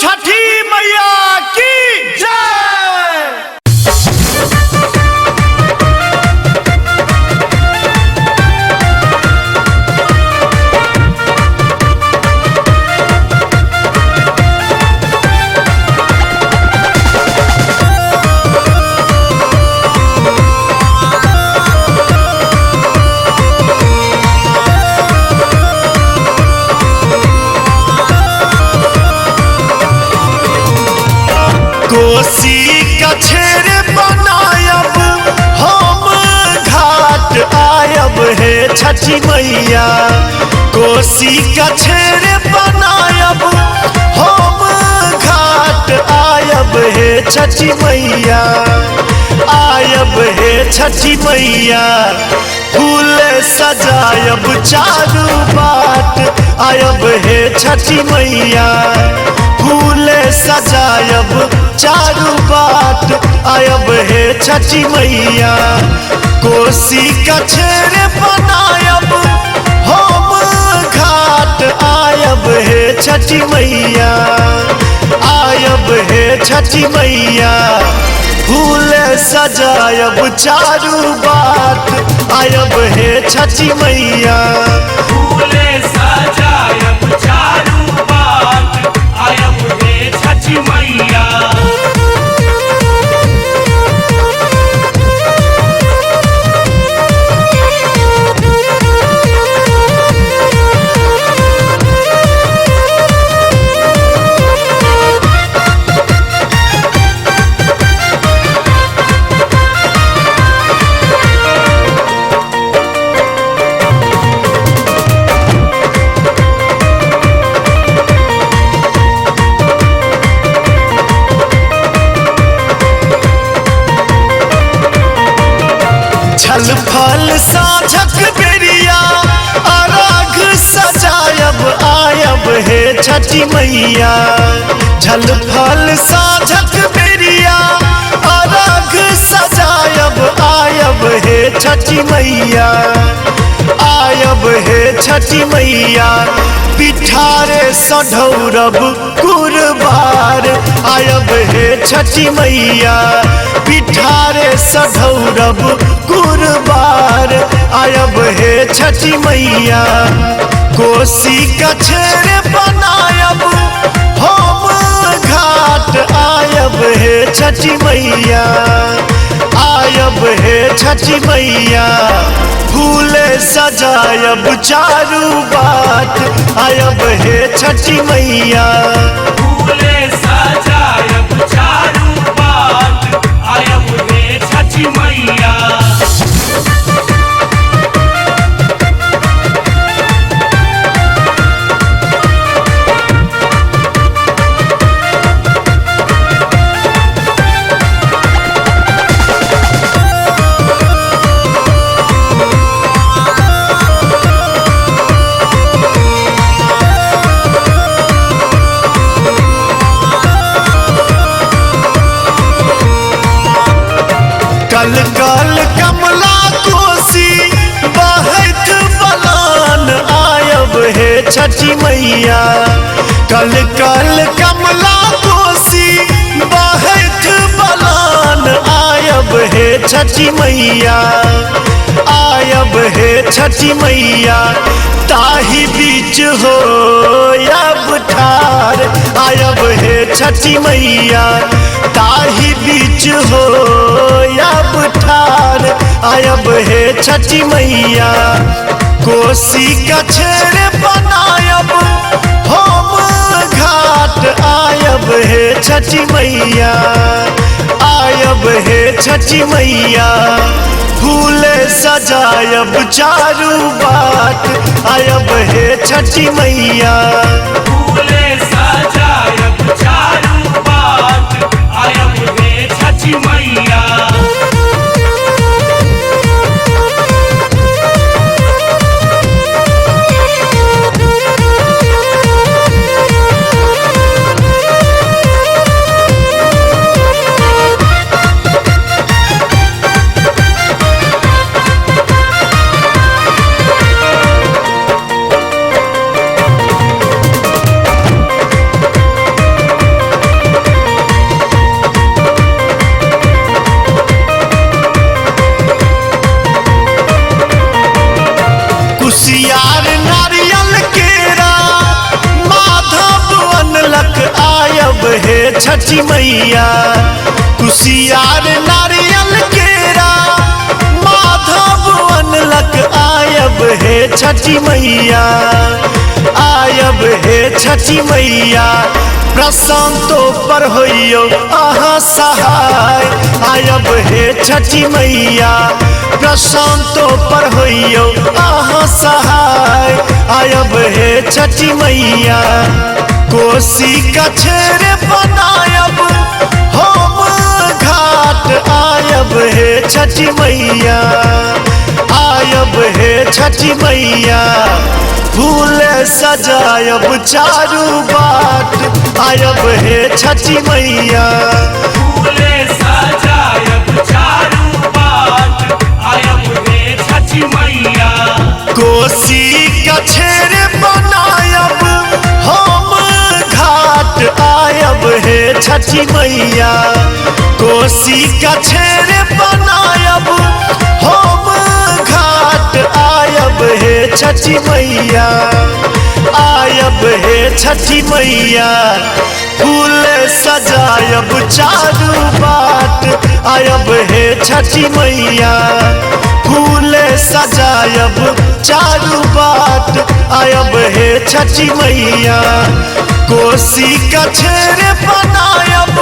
छठी मैया की जय। कोसी कछेर बनायब हम घाट आयब हे छठी मैया। कोसी कछेर बनायब हम घाट आयब हे छठी मैया। आयब हे छठी मैया फूल सजायब चारू बाट। आयब हे छठी मैया फूल सजायब चारू बाट। आयब हे छठी मैया कोसी कछेर बनायब हम घाट। आयब हे छठी मैया आयब हे छठी मैया फूल सजायब चारू बाट। आयब हे छठी मैया फूल सजायब चारू बाट। आयब हे छठी मैया। छल फल साझक बेरिया अराग सजायब। आयब हे छठी मैया छल फल साझक बेरिया अराग सजायब। आयब हे छठी मैया आयब हे छठी मैया पिठारे सढौरब कुरबार। आयब हे छठी मैया पिठारे सढौरब कुरबार। आयब हे छठी मैया कोसी कछेर बनायब हम घाट। आयब हे छठी मैया आयब हे छठी मैया फूल सजायब चारू बाट। आयब हे छठी मैया फूल सजायब चारू बाट। आयब हे छठी मैया। कल कल कमला कोसी बहत बलान। आयब हे छठी मैया कल कल कमला कोसी बहत बलान। आयब हे छठी मैया आयब हे छठी मैया ताही बीच हो अब ठार। आयब हे छठी मैया ताही बीच हो अब ठार। आयब हे छठी मैया कोसी कछेर बनायब हम घाट। आयब हे छठी मैया आयब हे छठी मैया फूल सजायब चारू बाट। आयब हे छठी मैया फूल सजायब चारू बाट। आयब हे छठी मैया। हे छठी मैया कुसियार नारियल केरा माधव अनलक आयब हे छठी मैया आयब हे छठी मैया प्रशांतो पर होइयो अहाँ सहाय आयब हे छठी मैया प्रशांतो पर होइयो अहाँ सहाय आयब हे छठी मैया कोसी कछेर बनायब हम घाट आयब हे छठी मैया आयब हे छठी मैया फूल सजायब चारू बाट आयब हे छठी मैया फूले सजायब चारू बाट आयब हे छठी मैया कोसी कछेर बनायब हम घाट आयब हे छठी मैया कोसी कछेर बनायब हम घाट आयब हे छठी मैया आयब हे छठी मैया फूल सजायब चारू बाट आयब हे छठी मैया फूल सजायब चारू बाट आयब हे छठी मैया कोसी कछेर बनायब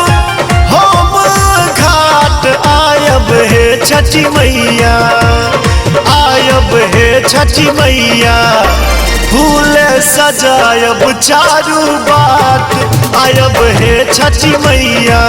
हम घाट आयब हे छठी मैया आयब हे छठी मैया फूल सजायब चारू बाट आयब हे छठी मैया